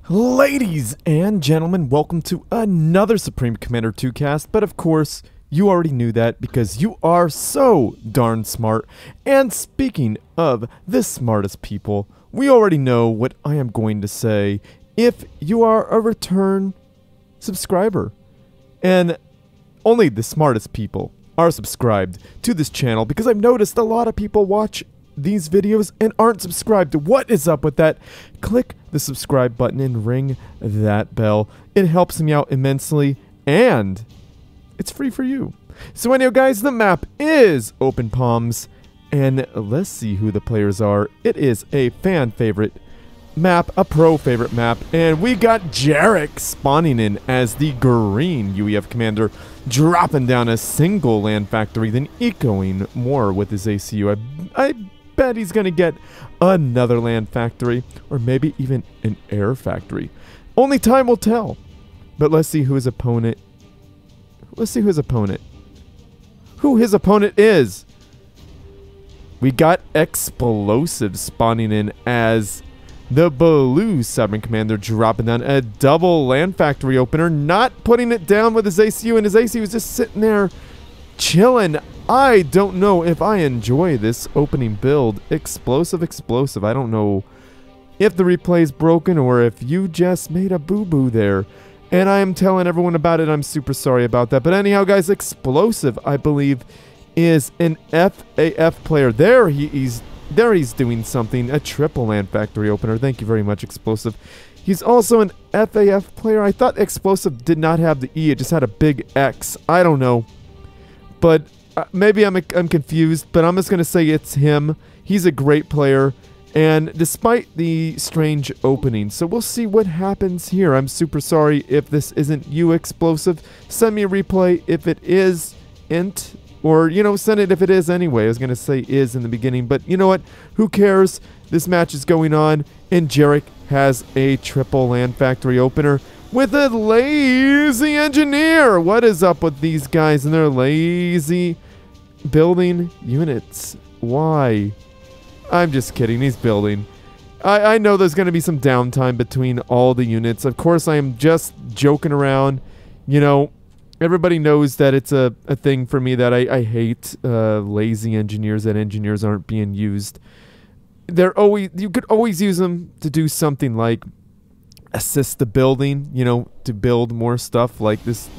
Ladies and gentlemen, welcome to another Supreme Commander 2 cast, but of course, you already knew that because you are so darn smart. And speaking of the smartest people, we already know what I am going to say if you are a return subscriber. And only the smartest people are subscribed to this channel because I've noticed a lot of people watch these videos and aren't subscribed. What is up with that? Click the subscribe button and ring that bell. It helps me out immensely and it's free for you. So anyhow guys, the map is Open Palms and let's see who the players are. It is a fan favorite map, a pro favorite map, and we got JAREK spawning in as the green UEF commander, dropping down a single land factory, then echoing more with his ACU. I bet he's gonna get another land factory, or maybe even an air factory. Only time will tell. But let's see who his opponent. Who his opponent is. We got Explosive spawning in as the blue Sovereign Commander, dropping down a double land factory opener, not putting it down with his ACU, and his ACU is just sitting there chilling. I don't know if I enjoy this opening build. Explosive. I don't know if the replay is broken or if you just made a boo-boo there. And I am telling everyone about it. I'm super sorry about that. But anyhow, guys, Explosive, I believe, is an FAF player. There he's doing something. A triple land factory opener. Thank you very much, Explosive. He's also an FAF player. I thought Explosive did not have the E. It just had a big X. I don't know. But maybe I'm confused, but I'm just going to say it's him. He's a great player, and despite the strange opening. So we'll see what happens here. I'm super sorry if this isn't you, Explosive. Send me a replay if it is int, or, you know, send it if it is anyway. I was going to say is in the beginning, but you know what? Who cares? This match is going on, and JAREK has a triple land factory opener with a lazy engineer. What is up with these guys and their lazy building units? Why? I'm just kidding. He's building. I know there's going to be some downtime between all the units. Of course, I am just joking around. You know, everybody knows that it's a thing for me that I hate lazy engineers, that engineers aren't being used. You could always use them to do something like assist the building, you know, to build more stuff. Like this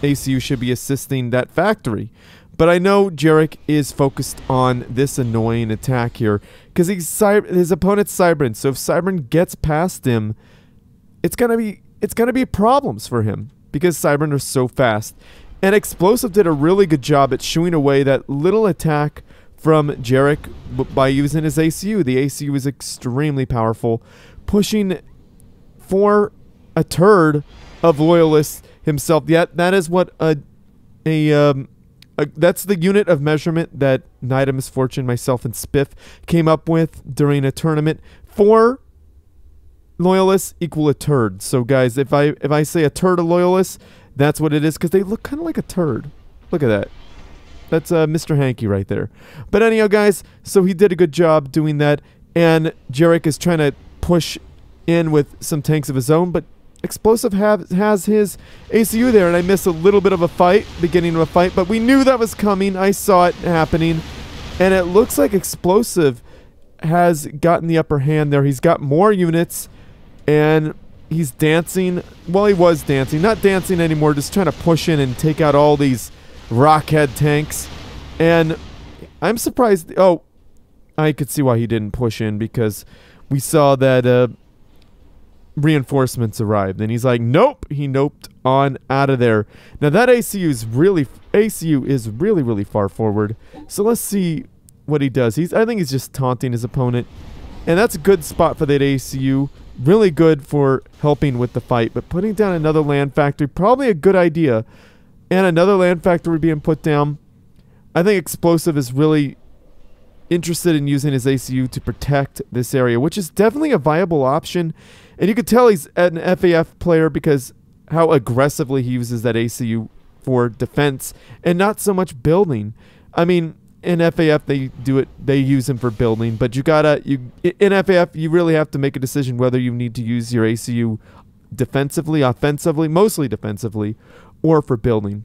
ACU should be assisting that factory. But I know JAREK is focused on this annoying attack here because his opponent's Cybran. So if Cybran gets past him, it's gonna be problems for him because Cybran are so fast. And Explosive did a really good job at shooing away that little attack from JAREK by using his ACU. The ACU is extremely powerful, pushing for a turd of loyalists himself. Yet that is what that's the unit of measurement that Knight of Misfortune, myself, and Spiff came up with during a tournament. 4 loyalists equal a turd. So guys, if I say a turd of loyalists, that's what it is, because they look kind of like a turd. Look at that. That's Mr. Hanky right there. But anyhow, guys, so he did a good job doing that, and JAREK is trying to push in with some tanks of his own, but Explosive has his ACU there, and I missed a little bit of a fight, beginning of a fight, but we knew that was coming. I saw it happening, and it looks like Explosive has gotten the upper hand there. He's got more units, and he's dancing. Well, he was dancing. Not dancing anymore, just trying to push in and take out all these rockhead tanks. And I'm surprised. Oh, I could see why he didn't push in, because we saw that reinforcements arrived, and he's like, nope. He noped on out of there. Now that ACU is really far forward, so let's see what he does. I think he's just taunting his opponent, and that's a good spot for that ACU. Really good for helping with the fight, but putting down another land factory, probably a good idea. And another land factory being put down. I think Explosive is really interested in using his ACU to protect this area, which is definitely a viable option. And you could tell he's an FAF player because how aggressively he uses that ACU for defense and not so much building. I mean, in FAF they use him for building, but in FAF you really have to make a decision whether you need to use your ACU defensively, offensively, mostly defensively, or for building.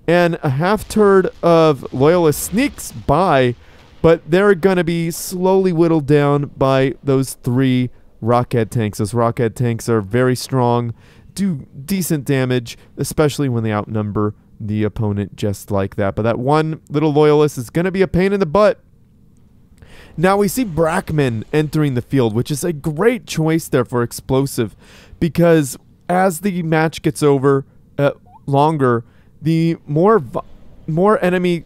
And a half turd of Loyalists sneaks by, but they're gonna be slowly whittled down by those 3 Rockhead tanks. Those Rockhead tanks are very strong, do decent damage, especially when they outnumber the opponent just like that. But that one little Loyalist is going to be a pain in the butt. Now we see Brackman entering the field, which is a great choice there for explosive, because as the match gets over longer, the enemy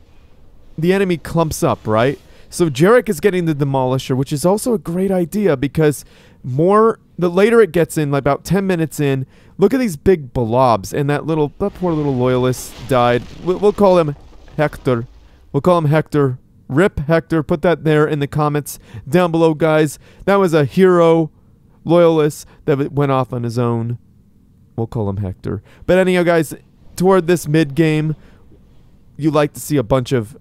clumps up, right? So Jarek is getting the Demolisher, which is also a great idea, because the later it gets in, like about 10 minutes in, look at these big blobs, and that poor little Loyalist died. We'll call him Hector. We'll call him Hector. Rip Hector. Put that there in the comments down below, guys. That was a hero Loyalist that went off on his own. We'll call him Hector. But anyhow, guys, toward this mid-game, you like to see a bunch of...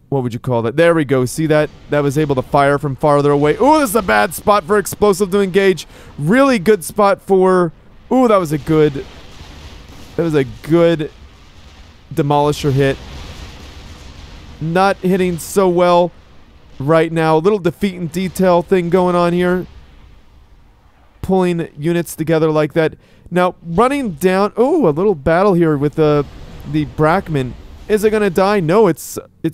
what would you call that? There we go. See that? That was able to fire from farther away. Ooh, this is a bad spot for explosive to engage. Really good spot for... Ooh, that was a good Demolisher hit. Not hitting so well right now. A little defeat in detail thing going on here. Pulling units together like that. Now, running down... Ooh, a little battle here with the Brackman. Is it going to die? No, it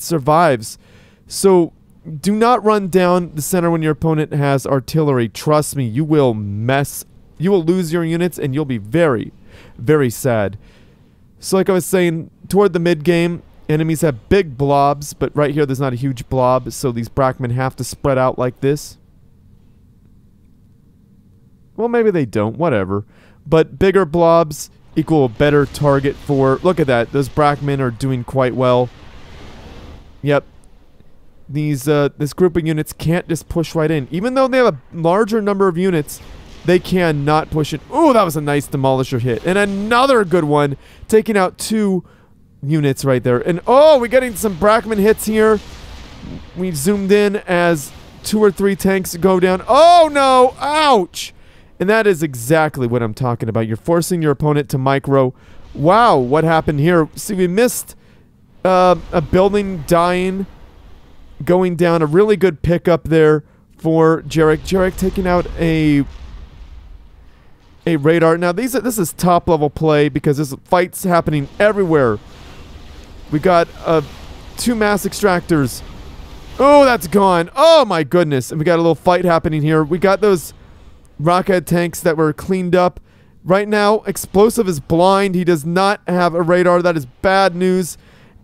survives. So do not run down the center when your opponent has artillery. Trust me, you will lose your units and you'll be very, very sad. So like I was saying, toward the mid-game, enemies have big blobs, but right here there's not a huge blob, so these Brackmen have to spread out like this. Well, maybe they don't, whatever. But bigger blobs equal a better target for... Look at that. Those Brackmen are doing quite well. Yep. This group of units can't just push right in. Even though they have a larger number of units, they cannot push it. Ooh, that was a nice Demolisher hit. And another good one, taking out 2 units right there. And oh, we're getting some Brackman hits here. We zoomed in as 2 or 3 tanks go down. Oh, no! Ouch! And that is exactly what I'm talking about. You're forcing your opponent to micro. Wow, what happened here? See, we missed a building dying, going down. A really good pickup there for Jarek. Jarek taking out a radar. Now, this is top-level play because this fight's happening everywhere. We got 2 mass extractors. Oh, that's gone. Oh, my goodness. And we got a little fight happening here. We got those Rockhead tanks that were cleaned up. Right now, Explosive is blind. He does not have a radar. That is bad news.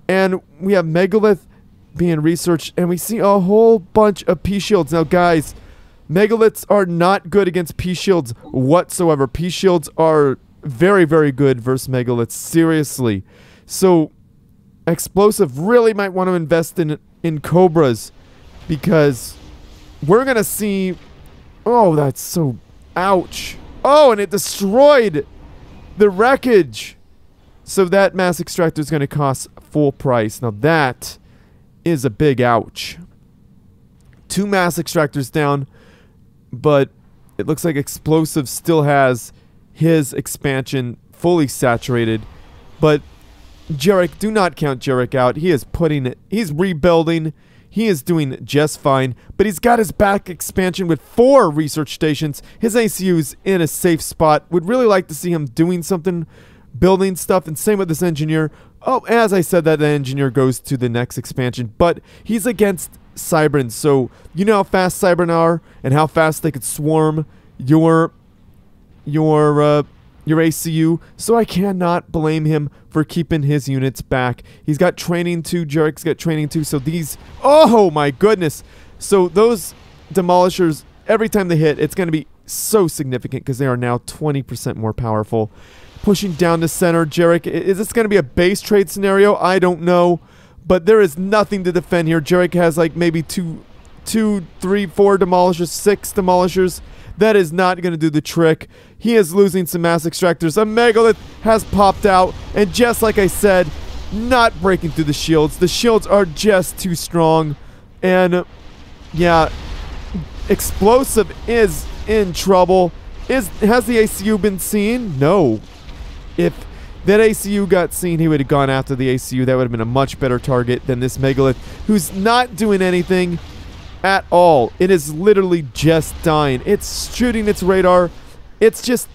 And we have Megalith being researched, and we see a whole bunch of P-Shields. Now, guys, Megaliths are not good against P-Shields whatsoever. P-Shields are very, very good versus Megaliths. Seriously. So, Explosive really might want to invest in Cobras, because we're going to see... Oh, that's so... Ouch. Oh, and it destroyed the wreckage. So that mass extractor is going to cost full price. Now that is a big ouch. 2 mass extractors down, but it looks like Explosive still has his expansion fully saturated. But Jarek, do not count Jarek out. He is he's rebuilding. He is doing just fine, but he's got his back expansion with 4 research stations. His ACU's in a safe spot. Would really like to see him doing something, building stuff, and same with this engineer. Oh, as I said, that the engineer goes to the next expansion, but he's against Cybran, so you know how fast Cybran are and how fast they could swarm your ACU, so I cannot blame him for keeping his units back. He's got training too, Jarek's got training too, so these... Oh my goodness! So those Demolishers, every time they hit, it's going to be so significant because they are now 20% more powerful. Pushing down to center, Jarek, is this going to be a base trade scenario? I don't know, but there is nothing to defend here. Jarek has like maybe 2, 3, 4 Demolishers, 6 Demolishers. That is not going to do the trick. He is losing some mass extractors. A Megalith has popped out, and just like I said, not breaking through the shields. The shields are just too strong. And, yeah, Explosive is in trouble. Has the ACU been seen? No. If that ACU got seen, he would have gone after the ACU. That would have been a much better target than this Megalith, who's not doing anything at all. It is literally just dying. It's shooting its radar. It's just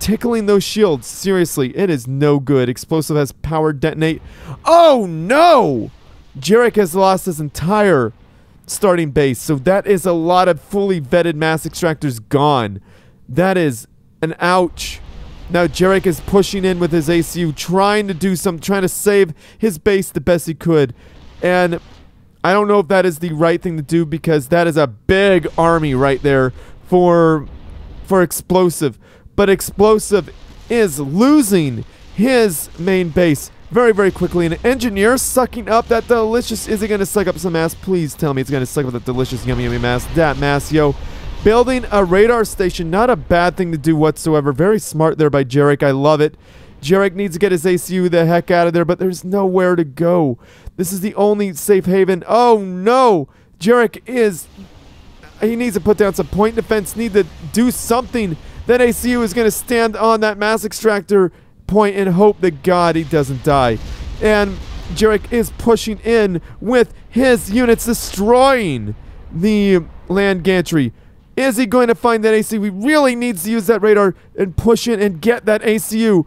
tickling those shields. Seriously, it is no good. Explosive has power detonate. Oh, no! JAREK has lost his entire starting base, so that is a lot of fully vetted mass extractors gone. That is an ouch. Now JAREK is pushing in with his ACU, trying to save his base the best he could. And I don't know if that is the right thing to do, because that is a big army right there for Explosive. But Explosive is losing his main base very, very quickly. And Engineer sucking up that delicious... Is it going to suck up some mass? Please tell me it's going to suck up that delicious yummy, yummy mass. That mass, yo. Building a radar station, not a bad thing to do whatsoever. Very smart there by JAREK. I love it. JAREK needs to get his ACU the heck out of there, but there's nowhere to go. This is the only safe haven. Oh, no. JAREK is... He needs to put down some point defense. Need to do something. That ACU is going to stand on that mass extractor point and hope that God he doesn't die. And JAREK is pushing in with his units, destroying the land gantry. Is he going to find that ACU? He really needs to use that radar and push in and get that ACU.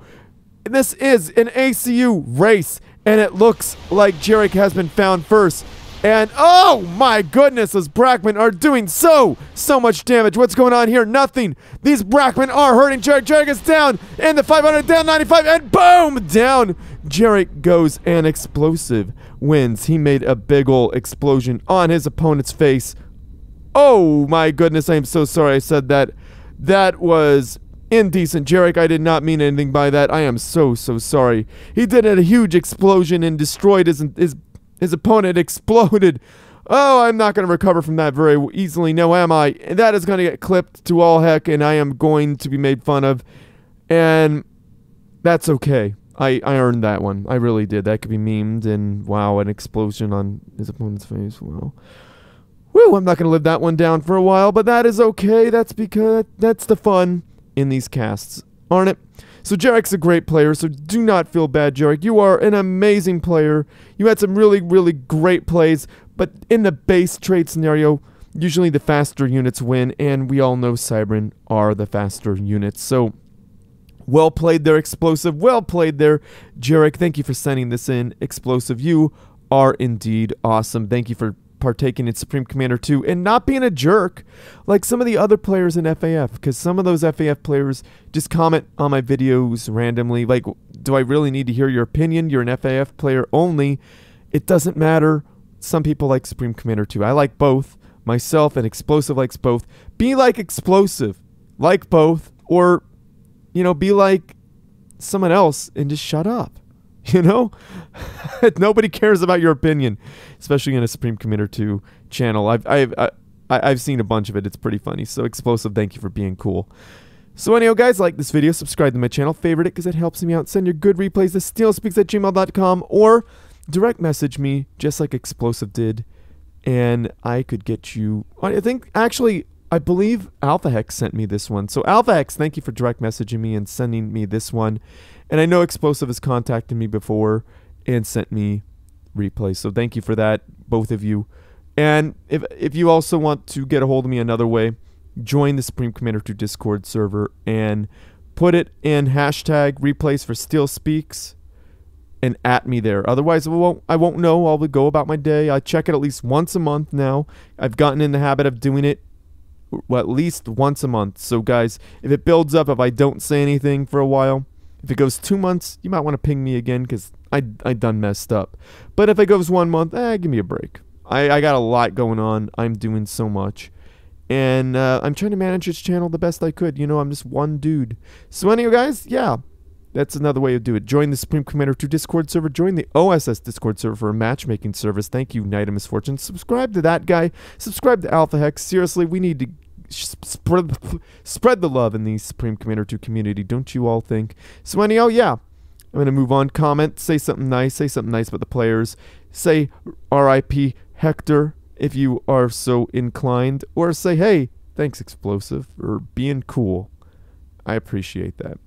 This is an ACU race, and it looks like JAREK has been found first. And oh my goodness, those Brackmen are doing so much damage. What's going on here? Nothing. These Brackmen are hurting JAREK. JAREK is down, and the 500 down 95, and boom, down. JAREK goes, and Explosive wins. He made a big ol' explosion on his opponent's face. Oh my goodness, I am so sorry I said that. That was indecent. JAREK, I did not mean anything by that. I am so sorry. He did a huge explosion and destroyed his opponent. Exploded. Oh, I'm not going to recover from that very easily, no am I? And that is going to get clipped to all heck, and I am going to be made fun of. And that's okay. I earned that one. I really did. That could be memed, and wow, an explosion on his opponent's face. Wow. Woo, I'm not going to live that one down for a while, but that is okay. That's because that's the fun in these casts, aren't it? So JAREK's a great player, so do not feel bad, JAREK. You are an amazing player. You had some really, really great plays, but in the base trade scenario, usually the faster units win, and we all know Cybran are the faster units. So, well played there, Explosive. Well played there, JAREK. Thank you for sending this in, Explosive. You are indeed awesome. Thank you for partaking in Supreme Commander 2 and not being a jerk like some of the other players in FAF, because some of those FAF players just comment on my videos randomly like, do I really need to hear your opinion? You're an FAF player only. It doesn't matter. Some people like Supreme Commander 2. I like both. Myself and Explosive likes both. Be like Explosive. Like both. Or, you know, be like someone else and just shut up. You know? Nobody cares about your opinion, especially in a Supreme Commander 2 channel. I've seen a bunch of it. It's pretty funny. So Explosive, thank you for being cool. So anyhow, guys, like this video, subscribe to my channel, favorite it because it helps me out. Send your good replays to steelspeaks@gmail.com or direct message me just like Explosive did, and I could get you. I think actually, I believe Alpha Hex sent me this one. So Alpha Hex, thank you for direct messaging me and sending me this one. And I know Explosive has contacted me before and sent me replays. So thank you for that, both of you. And if you also want to get a hold of me another way, join the Supreme Commander 2 Discord server and put it in hashtag replays for Steel Speaks and at me there. Otherwise, I won't know. I'll go about my day. I check it at least once a month now. I've gotten in the habit of doing it at least once a month. So guys, if it builds up, if I don't say anything for a while, if it goes 2 months, you might want to ping me again because I done messed up. But if it goes 1 month, give me a break. I got a lot going on. I'm doing so much. And I'm trying to manage this channel the best I could. You know, I'm just one dude. So anyway, guys, yeah, that's another way to do it. Join the Supreme Commander 2 Discord server. Join the OSS Discord server for a matchmaking service. Thank you, Knight of Misfortune. Subscribe to that guy. Subscribe to Alpha Hex. Seriously, we need to spread the love in the Supreme Commander 2 community, don't you all think? So anyhow, yeah, I'm going to move on. Comment. Say something nice. Say something nice about the players. Say R.I.P. Hector if you are so inclined. Or say, hey, thanks, Explosive, for being cool. I appreciate that.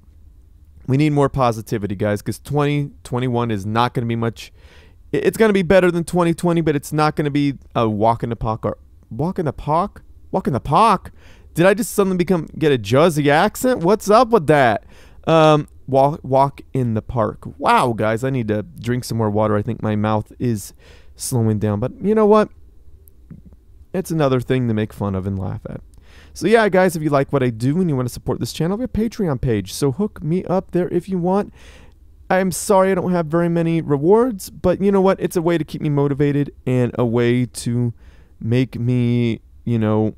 We need more positivity, guys, because 2021 is not going to be much. It's going to be better than 2020, but it's not going to be a walk in the park. Walk in the park? Walk in the park? Did I just suddenly get a Jersey accent? What's up with that? Walk in the park. Wow, guys, I need to drink some more water. I think my mouth is slowing down. But you know what? It's another thing to make fun of and laugh at. So yeah, guys, if you like what I do and you want to support this channel, I have a Patreon page. So hook me up there if you want. I'm sorry I don't have very many rewards, but you know what? It's a way to keep me motivated and a way to make me, you know,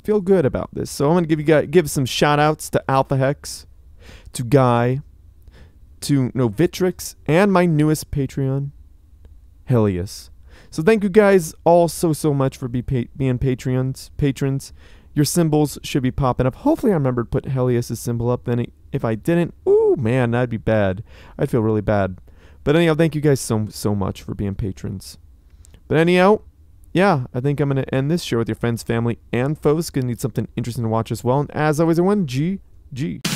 feel good about this. So I'm going to give some shout outs to Alpha Hex, to Guy, to Novitrix, and my newest Patreon, Helios. So thank you guys all so much for being patrons. Your symbols should be popping up. Hopefully I remembered to put Helios' symbol up. Then if I didn't, ooh man, that'd be bad. I'd feel really bad. But anyhow, thank you guys so much for being patrons. But anyhow, yeah, I think I'm going to end this. Share with your friends, family, and foes. Going to need something interesting to watch as well. And as always, everyone, GG.